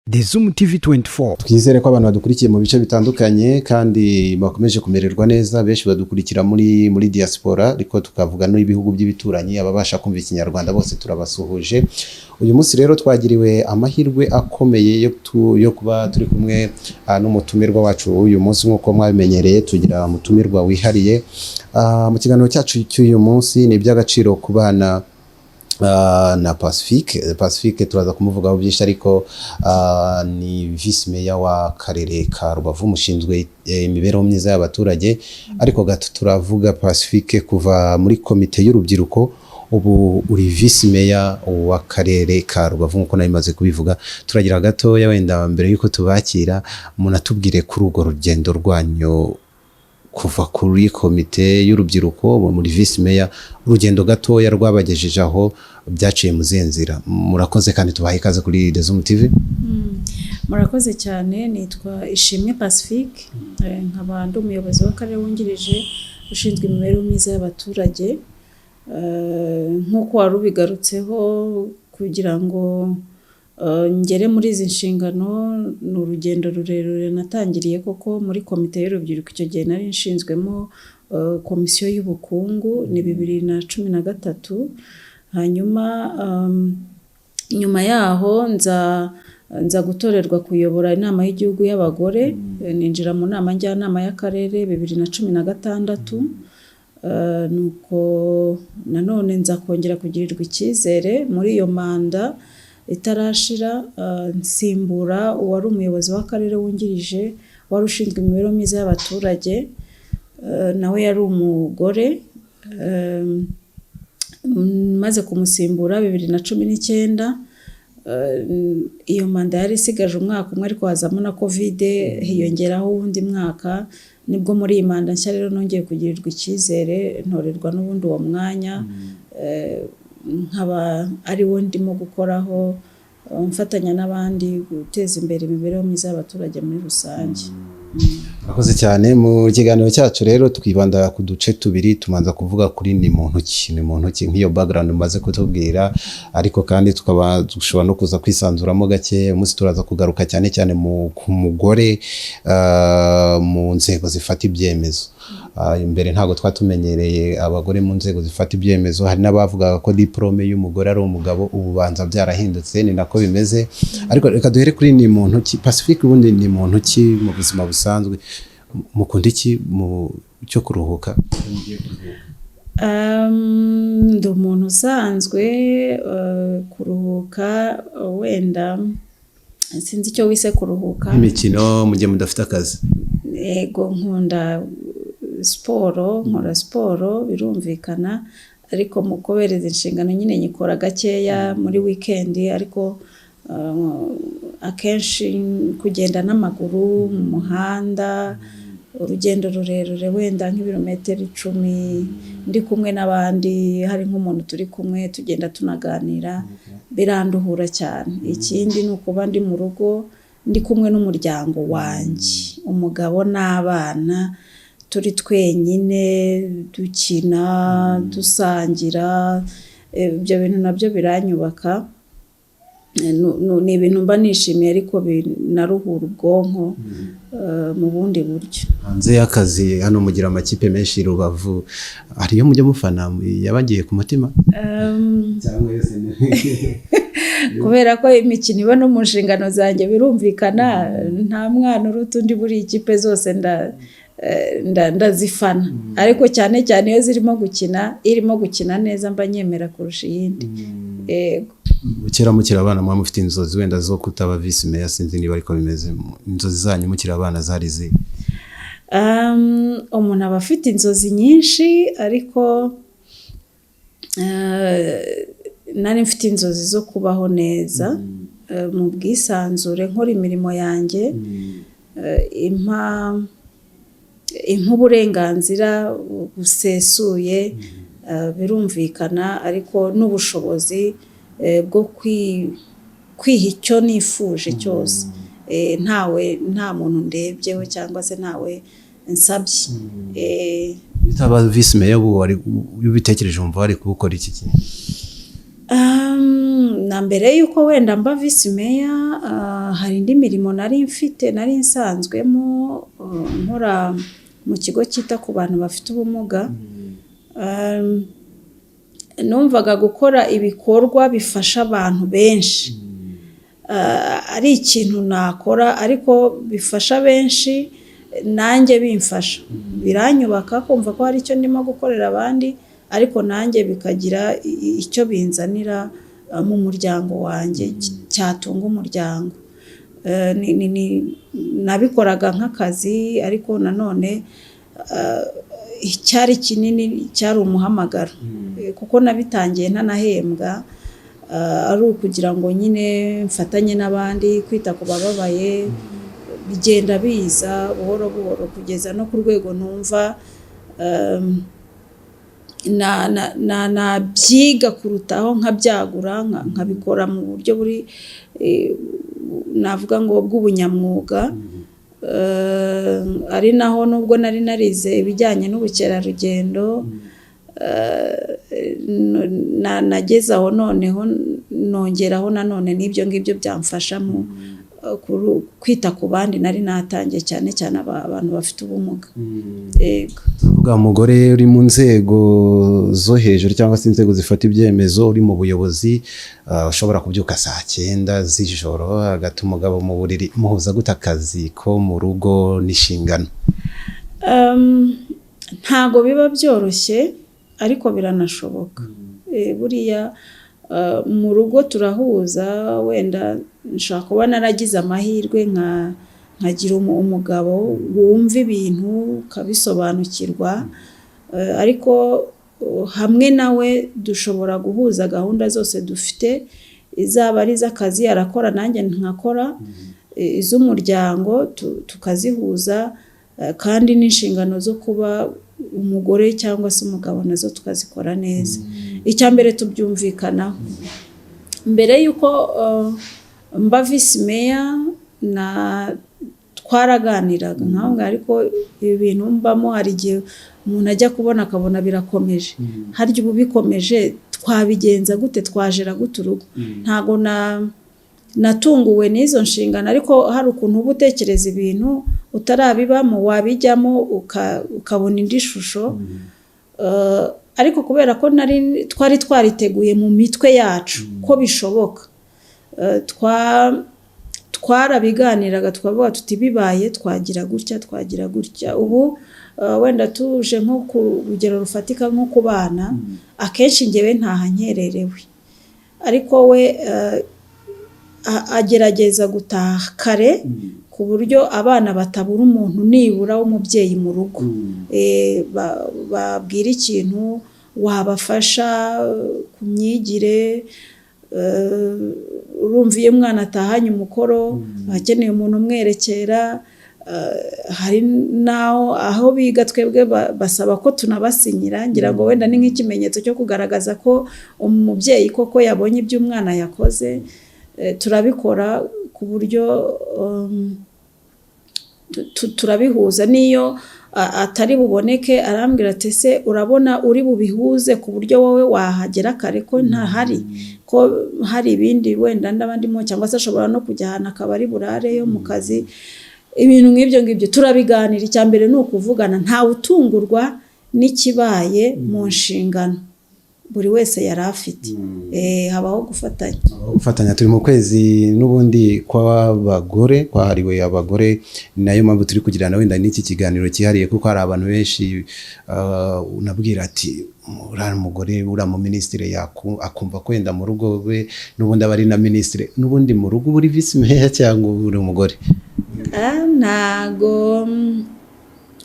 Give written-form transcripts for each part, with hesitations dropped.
The Zoom TV 24. Twizere ko abantu badukurikiye mu bice bitandukanye kandi bakomeje kumererwa neza, benshi badukurikira muri diaspora, ariko tukavuga no ibihugu by'ibituranyi, ababasha kumva ikinyarwanda bose turabasuhuje. Uyu munsi rero twagiriwe amahirwe akomeye yo kuba turi kumwe n'umutumirwa wacu. Uyu munsi nkuko mwabimenyereye tugira umutumirwa wihariye. Mu kiganiro cyacu cy'uyu munsi ni iby'agaciro ku bana na Pacifique turaza kumuvugaho byinshi, ariko ni vice mayor w'akarere ka Rubavu mushinzwe imibereho myiza y'abaturage. Ariko gato turavuga Pacifique kuva muri komite y'urubyiruko, ubu uri vice mayor w'akarere ka Rubavu nkuko nabimaze kubivuga. Turagira gato wenda mbere yuko tubakira munatubwire kuri urwo rugendo rwanyu kuva kuri komite y'urubyiruko muri vice mayor, urugendo gatoya rwabagejeje aho byaciye mu zenzira. Murakoze kandi tubahe ikaze kuri The Zoom TV. Murakoze cyane. Nitwa Ishimwe Pacifique, nkaba ndi umuyobozi w'akarere wungirije ushinzwe imibereho myiza y'abaturage. Nkuko wari ubigarutseho, kugira ngo ngere muri izi nshingano ni urugendo rurerure natangiriye koko muri komite y'urubyiruko. Icyo gihe nari nshinzwemo komisiyo y'ubukungu, ni 2013. Hanyuma nyuma yaho nza gutorerwa kuyobora inama y'igihugu y'abagore, ninjira mu nama njyanama y'akarere 2016. Nuko nanone nza kongera kugirirwa icyizere muri iyo manda itarashira, nsimbura uwari umuyobozi w'akarere wungirije wari ushinzwe imibereho myiza y'abaturage, nawe yari umugore. Maze kumusimbura 2019. Iyo manda yari isigaje umwaka umwe, ariko hazamo na covid, hiyongeraho undi mwaka. Nibwo muri iyi manda nshya rero nongeye kugirirwa icyizere, ntorerwa n'ubundi uwo mwanya. Nkaba ari wo ndimo gukoraho, mfatanya n'abandi guteza imbere imibereho myiza y'abaturage muri rusange. Murakoze cyane. Mu kiganiro cyacu rero twibanda ku duce tubiri. Tumanza kuvuga kuri ni muntu ki nk'iyo background umaze kutubwira, ariko kandi tukaba dushobora no kuza kwisanzuramo gake. Umunsi turaza kugaruka cyane cyane ku mugore mu nzego zifata ibyemezo. Imbere ntago twatumenyereye abagore mu nzego zifata ibyemezo. Hari n'abavuga ko diplome y'umugore ari umugabo, ubu banza byarahindutse, ni nako bimeze. Ariko reka duhere kuri ni muntu ki Pacifique. Ubundi ni muntu ki mu buzima busanzwe? Mukunda iki mu cyo kuruhuka? Ndi umuntu usanzwe. Kuruhuka wenda sinzi icyo wise kuruhuka. Imikino mu gihe mudafite akazi? Yego, nkunda siporo, nkora siporo birumvikana, ariko mu kubereza inshingano nyine nyikora gakeya muri weekend. Ariko akenshi kugenda n'amaguru mu muhanda, urugendo rurerure wenda nk'ibirometero 10, ndi kumwe n'abandi, hari nk'umuntu turi kumwe tugenda tunaganira, biranduhura cyane. Ikindi ni ukuba ndi mu rugo ndi kumwe n'umuryango wanjye, umugabo n'abana, turi twenyine dukina dusangira. Ibyo bintu nabyo biranyubaka, ni ibintu mba nishimiye, ariko binaruhura ubwonko mu bundi buryo. Hanze y'akazi hano mugira amakipe menshi Rubavu, hariyo mujya mufana yabagiye ku mutima? Cyangwa yose kubera ko imikino iba no mu nshingano zanjye, birumvikana nta mwana uruta undi, buri ikipe zose ndazifana. Ariko cyane cyane iyo irimo gukina neza mba nyemera kurusha iyindi. Yego. Kera mukira abana mwa mufite inzozi wenda zo kutaba vice mayor, sinzi niba ariko bimeze. Inzozi zanyu mukira abana zari zihe? Umuntu aba afite inzozi nyinshi, ariko nari mfite inzozi zo kubaho neza mu bwisanzure, nkora imirimo yanjye, impa uburenganzira busesuye, birumvikana, ariko n'ubushobozi bwo kwiha icyo nifuje cyose. Nta muntu ndebyeho cyangwa se ntawe nsabye. Bitaba vice mayor ubu wari ubitekereje wumva wari kubukora iki kintu? na mbere yuko wenda mba visi meya hari indi mirimo nari nsanzwemo nkora mu kigo cyita ku bantu bafite ubumuga. Numvaga gukora ibikorwa bifasha abantu benshi ari ikintu nakora ariko bifasha benshi nanjye bimfasha biranyubaka kumva ko hari icyo ndimo gukorera abandi ariko nanjye bikagira icyo binzanira mu muryango wanjye cyatunga umuryango. Nabikoraga nk'akazi ariko nanone icyari kinini cyari umuhamagaro kuko nabitangiye ntanahembwa ari ukugira ngo nyine mfatanye n'abandi kwita ku bababaye bigenda biza buhoro buhoro kugeza no ku rwego numva nabyiga kurutaho nkabyagura nkabikora mu buryo buri navuga ngo bw'ubunyamwuga. Ari naho nubwo nari narize ibijyanye n'ubukerarugendo nageze aho noneho nongeraho nanone n'ibyo ngibyo byamfasha mu kwita ku bandi nari natangiye cyane cyane abantu bafite ubumuga. Uvuga mugore uri mu nzego zo hejuru cyangwa se inzego zifata ibyemezo uri mu buyobozi ushobora kubyuka saa 9 z'ijoro hagati umugabo mu buriri muhuza gute akazi ko mu rugo n'inshingano? Ntago biba byoroshye ariko biranashoboka. Buriya mu rugo turahuza wenda nshaka kuba naragize amahirwe nkagira umugabo wumva ibintu kabisobanukirwa ariko hamwe nawe dushobora guhuza gahunda zose dufite izaba ari iz'akazi arakora nanjye nkakora iz'umuryango tukazihuza kandi n'inshingano zo kuba umugore cyangwa se umugabo nazo tukazikora neza. Icya mbere tubyumvikanaho mbere yuko mba visi meya twaraganiraga nkaho ariko ibintu mbamo hari igihe umuntu ajya kubona akabona birakomeje harya ubu bikomeje twabigenza gute twajera gute urugo. Ntago natunguwe n'izo nshingano ariko hari ukuntu uba utekereza ibintu utarabibamo wabijyamo ukabona indi shusho ariko kubera ko twari twariteguye mu mitwe yacu ko bishoboka twarabiganiraga twavuga tuti bibaye twagira gutya. Ubu wenda tuje nko ku rugero rufatika nko ku bana akenshi ngewe ntahanyererewe ariko we agerageza gutaha kare ku buryo abana batabura umuntu nibura w'umubyeyi mu rugo babwira ikintu wabafasha ku myigire. Urumva iyo umwana atahanye umukoro akeneye umuntu umwerekera hari naho aho biga twebwe basaba ko tunabasinyira ngira ngo wenda ni nk'ikimenyetso cyo kugaragaza ko umubyeyi koko yabonye ibyo umwana yakoze. Turabikora ku buryo turabihuza niyo atari buboneke arambwira ati se urabona uri bubihuze ku buryo wowe wahagera kare ko ntahari ko hari ibindi wenda ndabandimo cyangwa se ashobora no kujya ahantu akaba ari burareyo mu kazi. Ibintu nk'ibyo turabiganira. Icya mbere ni ukuvugana ntawe utungurwa n'ikibaye mu nshingano buri wese yari afite habaho gufatanya. Turi mu kwezi n'ubundi kw'abagore kwahariwe abagore nayo mpamvu turi kugira na wenda n'iki kiganiro cyihariye kuko hari abantu benshi unabwira ati uriya mugore uriya mu minisitiri akumva ko wenda mu rugo we n'ubundi aba ari na minisitiri n'ubundi mu rugo uri visi meya cyangwa uri umugore. Ntago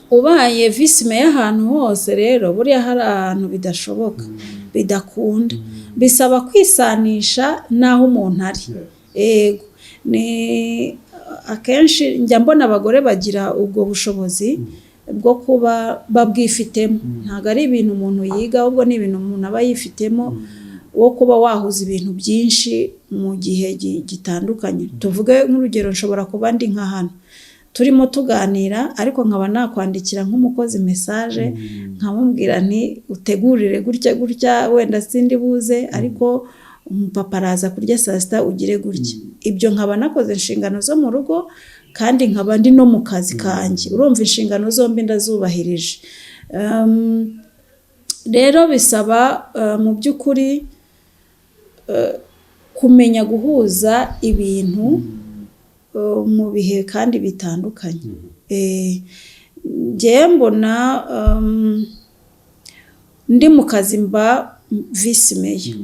ubaye visi meya ahantu hose rero buriya hari ahantu bidashoboka bidakunda bisaba kwisanisha naho umuntu ari. Ni akenshi njya mbona abagore bagira ubwo bushobozi bwo kuba babwifitemo. Ntabwo ari ibintu umuntu yiga ahubwo ni ibintu umuntu aba yifitemo wo kuba wahuza ibintu byinshi mu gihe gitandukanye. Tuvuge nk'urugero nshobora kuba ndi nka hano turimo tuganira ariko nkaba nakwandikira nk'umukozi message nkamubwira nti utegurire gutya wenda sindi buze ariko umupapa araza kurya saa sita ugire gutya. Ibyo nkaba nakoze inshingano zo mu rugo kandi nkaba ndi no mu kazi kanjye, urumva inshingano zombi ndazubahirije. Rero bisaba mu by'ukuri kumenya guhuza ibintu mu bihe kandi bitandukanye. Njyewe mbona ndi mu kazi mba visi meya,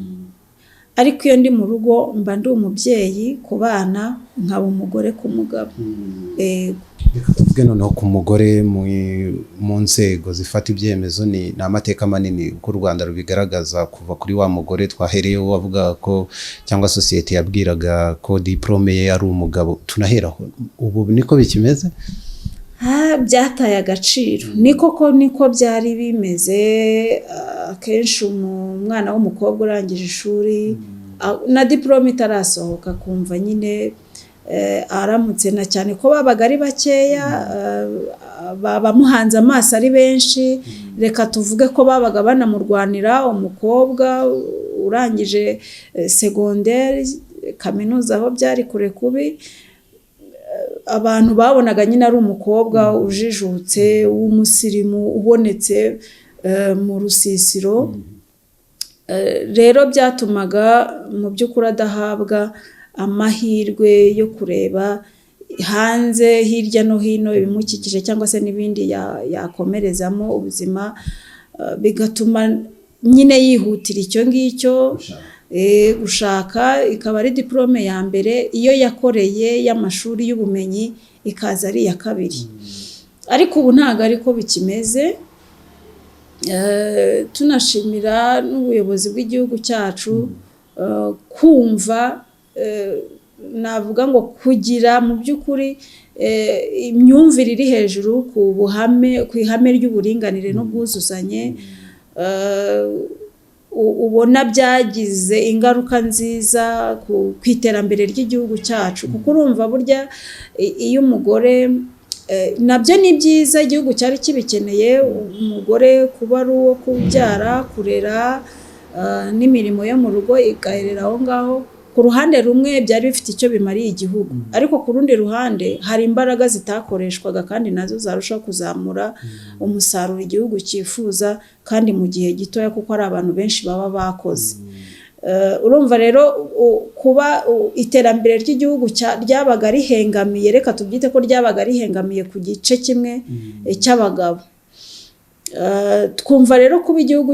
ariko iyo ndi mu rugo mba ndi umubyeyi ku bana, nkaba umugore ku mugabo. Reka tuvuge noneho ku mugore mu nzego zifata ibyemezo. Ni amateka manini uko u Rwanda rubigaragaza, kuva kuri wa mugore twahereyeho wavuga ko cyangwa sosiyete yabwiraga ko diplome ye ari umugabo. Tunaheraho ubu niko bikimeze? Byataye agaciro, niko byari bimeze. Akenshi umwana w'umukobwa urangije ishuri na diplome itarasohoka kumva nyine aramutse, na cyane ko babaga ari bakeya, bamuhanze amaso ari benshi. Reka tuvuge ko babaga banamurwanira umukobwa urangije secondaire, kaminuza aho byari kure kubi. Abantu babonaga nyine ari umukobwa ujijutse w'umusirimu ubonetse mu rusisiro. Rero byatumaga mu by'ukuri adahabwa amahirwe yo kureba hanze hirya no hino ibimukikije cyangwa se n'ibindi yakomerezamo ubuzima, bigatuma nyine yihutira icyo ngicyo gushaka. Ikaba ari diplome ya mbere, iyo yakoreye y'amashuri y'ubumenyi ikaza ari iya kabiri. Ariko ubu ntabwo ariko bikimeze. Tunashimira n'ubuyobozi bw'igihugu cyacu kumva, navuga ngo kugira mu by'ukuri imyumvire iri hejuru ku ihame ry'uburinganire n'ubwuzuzanye. Ubona byagize ingaruka nziza ku iterambere ry'igihugu cyacu, kuko urumva burya iyo umugore, nabyo ni byiza, igihugu cyari kibikeneye umugore kuba ari uwo kubyara, kurera n'imirimo yo mu rugo igaherera aho ngaho. Ku ruhande rumwe byari bifite icyo bimariye igihugu, ariko ku rundi ruhande hari imbaraga zitakoreshwaga kandi nazo zarushaho kuzamura umusaruro igihugu cyifuza kandi mu gihe gitoya, kuko ari abantu benshi baba bakoze. Urumva rero kuba iterambere ry'igihugu ryabaga rihengamiye, reka tubyite ko ryabaga rihengamiye ku gice kimwe cy'abagabo. Twumva rero kuba igihugu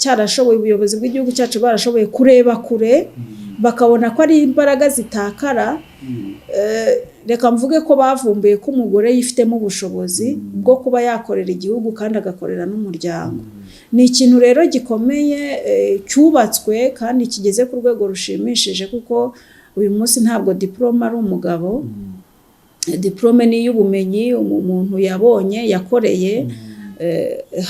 cyarashoboye, ubuyobozi bw'igihugu cyacu barashoboye kureba kure, bakabona ko ari imbaraga zitakara. Reka mvuge ko bavumbuye ko umugore yifitemo ubushobozi bwo kuba yakorera igihugu kandi agakorera n'umuryango. Ni ikintu rero gikomeye cyubatswe kandi kigeze ku rwego rushimishije, kuko uyu munsi ntabwo diplome ari umugabo. Diplome ni iy'ubumenyi umuntu yabonye yakoreye,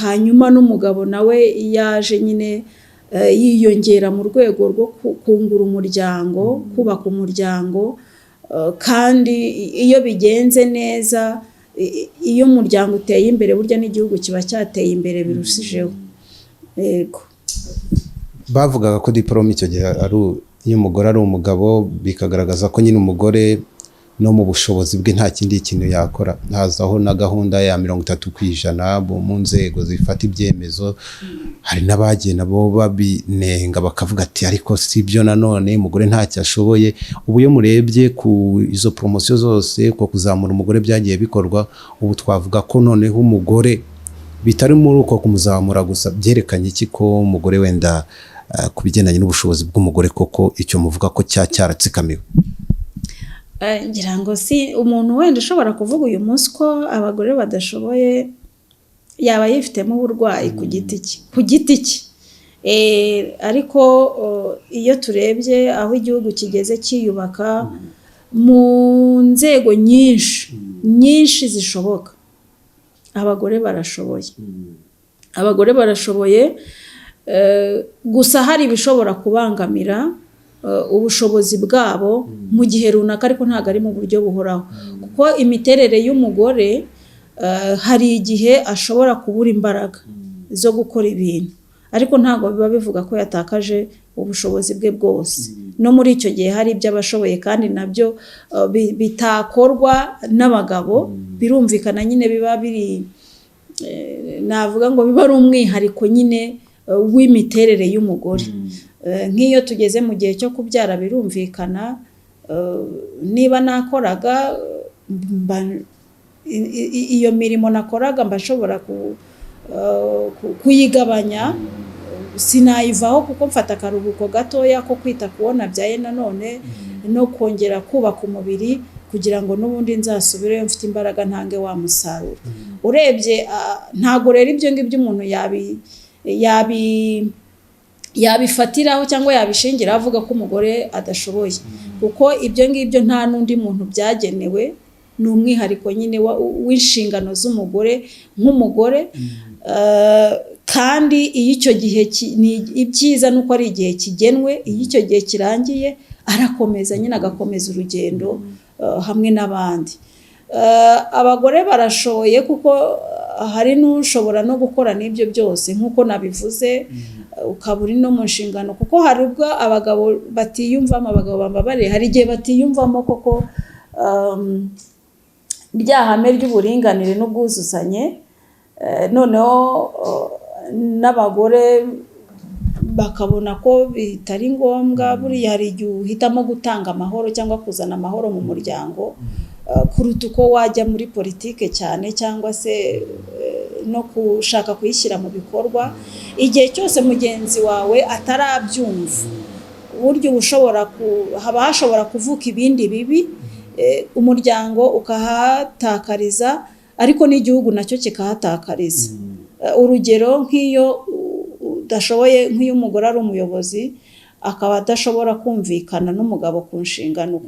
hanyuma n'umugabo nawe yaje nyine yiyongera mu rwego rwo kungura umuryango, kubaka umuryango. Kandi iyo bigenze neza, iyo umuryango uteye imbere, burya n'igihugu kiba cyateye imbere birushijeho. Yego, bavugaga ko diplome icyo gihe ari iyo umugore ari umugabo, bikagaragaza ko nyine umugore no mu bushobozi bwe nta kindi kintu yakora. Hazaho na gahunda ya 30% mu nzego zifata ibyemezo. Hari n'abagiye nabo babinenga bakavuga ati ariko sibyo, nanone umugore ntacyo ashoboye. Ubu iyo murebye ku izo promotion zose ko kuzamura umugore byagiye bikorwa, ubu twavuga ko noneho umugore bitari muri uko kumuzamura gusa, byerekanye iki ko umugore wenda kubigendanye n'ubushobozi bw'umugore koko icyo muvuga ko cyaratsikamiwe? Ngira ngo si umuntu wenda ushobora kuvuga uyu munsi ko abagore badashoboye, yaba yifitemo uburwayi ku giti cye. Ariko iyo turebye aho igihugu kigeze cyiyubaka mu nzego nyinshi zishoboka, abagore barashoboye. Gusa hari ibishobora kubangamira ubushobozi bwabo mu gihe runaka, ariko ntabwo ari mu buryo buhoraho, kuko imiterere y'umugore hari igihe ashobora kubura imbaraga zo gukora ibintu, ariko ntabwo biba bivuga ko yatakaje ubushobozi bwe bwose. No muri icyo gihe hari ibyo abashoboye kandi nabyo bitakorwa n'abagabo, birumvikana nyine biba biri navuga ngo biba ari umwihariko nyine w'imiterere y'umugore. Nk'iyo tugeze mu gihe cyo kubyara birumvikana, niba nakoraga iyo mirimo nakoraga mbashobora kuyigabanya, sinayivaho kuko mfata akaruhuko gatoya ko kwita kubona byaye nanone no kongera kubaka umubiri kugira ngo n'ubundi nzasubireyo mfite imbaraga ntange wa musaruro. Urebye ntago rero ibyo ngibyo umuntu yabifatiraho cyangwa yabishingira avuga ko umugore adashoboye, kuko ibyo ngibyo nta n'undi muntu byagenewe, ni umwihariko nyine w'inshingano z'umugore nk'umugore. Kandi iyo icyo gihe ibyiza nuko ari igihe kigenwe, iyo icyo gihe kirangiye arakomeza nyine agakomeza urugendo hamwe n'abandi. Abagore barashoboye kuko hari n'ushobora no gukora n'ibyo byose nk'uko nabivuze, ukaba uri no mu nshingano, kuko hari ubwo abagabo batiyumvamo, abagabo bambabare, hari igihe batiyumvamo koko rya hame ry'uburinganire n'ubwuzuzanye, noneho n'abagore bakabona ko bitari ngombwa. Buriya hari igihe uhitamo gutanga amahoro cyangwa kuzana amahoro mu muryango kuruta uko wajya muri politike cyane, cyangwa se no gushaka kuyishyira mu bikorwa. Igihe cyose mugenzi wawe atarabyumva, uburyo haba hashobora kuvuka ibindi bibi, umuryango ukahatakariza, ariko n'igihugu nacyo kikahatakariza. Urugero nk'iyo udashoboye, nk'iyo umugore ari umuyobozi akaba adashobora kumvikana n'umugabo ku nshingano,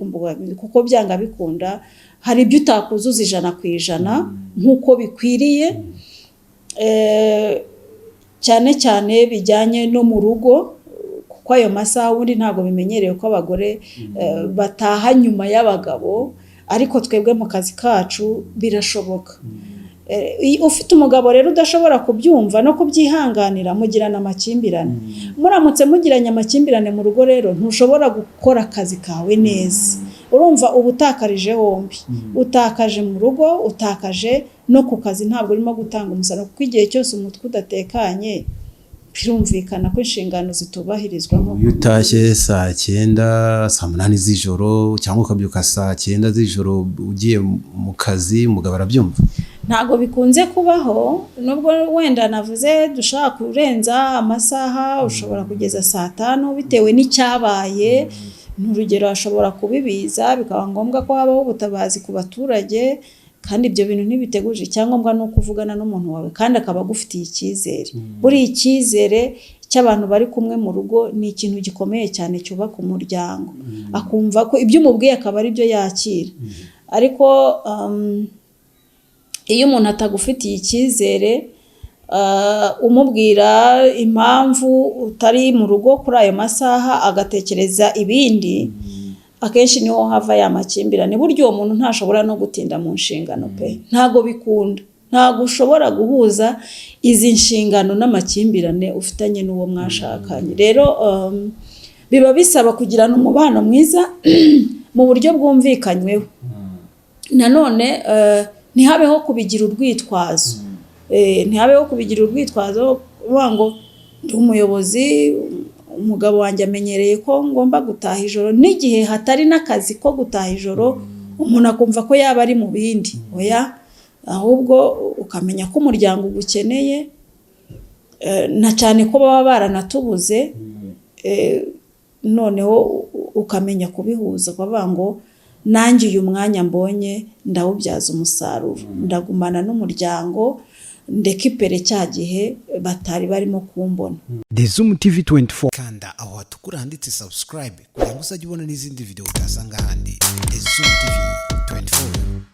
kuko byanga bikunda hari ibyo utakuzuza 100% nk'uko bikwiriye, cyane cyane bijyanye no mu rugo, kuko ayo masaha ubundi ntabwo bimenyerewe ko abagore bataha nyuma y'abagabo, ariko twebwe mu kazi kacu birashoboka. Ufite umugabo rero udashobora kubyumva no kubyihanganira, mugirana amakimbirane. Muramutse mugiranye amakimbirane mu rugo rero ntushobora gukora akazi kawe neza. Urumva ubutakarije hombi, utakaje mu rugo, utakaje no ku kazi, ntabwo urimo gutanga umusaruro, kuko igihe cyose umutwe udatekanye birumvikana ko inshingano zitubahirizwa. Iyo utashye saa 9, saa 8 z'ijoro cyangwa ukabyuka saa 9 z'ijoro ugiye mu kazi, umugabo arabyumva? Ntago bikunze kubaho, nubwo wenda navuze dushaka kurenza amasaha, ushobora kugeza saa 5 bitewe n'icyabaye. N'urugero ashobora kubibiza bikaba ngombwa ko habaho ubutabazi ku baturage, kandi ibyo bintu ntibiteguje. Icyangombwa no kuvugana n'umuntu wawe kandi akaba agufitiye icyizere. Buri icyizere cy'abantu bari kumwe mu rugo ni ikintu gikomeye cyane cyubaka umuryango, akumva ko ibyo umubwiye akaba ari byo yakira. Ariko iyo umuntu atagufitiye icyizere, umubwira impamvu utari mu rugo kuri ayo masaha agatekereza ibindi, akenshi niho hava ya makimbirane. Buryo uwo muntu ntashobora no gutinda mu nshingano pe, ntago bikunda. Ntago ushobora guhuza izi nshingano n'amakimbirane ufitanye n'uwo mwashakanye. Rero biba bisaba kugirana umubano mwiza mu buryo bwumvikanyweho. Nanone ntihabeho kubigira urwitwazo. Ntihabeho kubigira urwitwazo ngo ndi umuyobozi, umugabo wanjye amenyereye ko ngomba gutaha ijoro, n'igihe hatari n'akazi ko gutaha ijoro umuntu akumva ko yaba ari mu bindi. Oya, ahubwo ukamenya ko umuryango ugukeneye, na cyane ko baba baranatubuze, noneho ukamenya kubihuza, kuvuga ngo nanjye uyu mwanya mbonye ndawubyaza umusaruro, ndagumana n'umuryango, ndeka ipere cya gihe batari barimo kumbona. The Zoom TV 24. Kanda aho hatukura handitse subscribe kugira ngo uzajye ubona n'izindi video utasanga handi. The Zoom TV 24.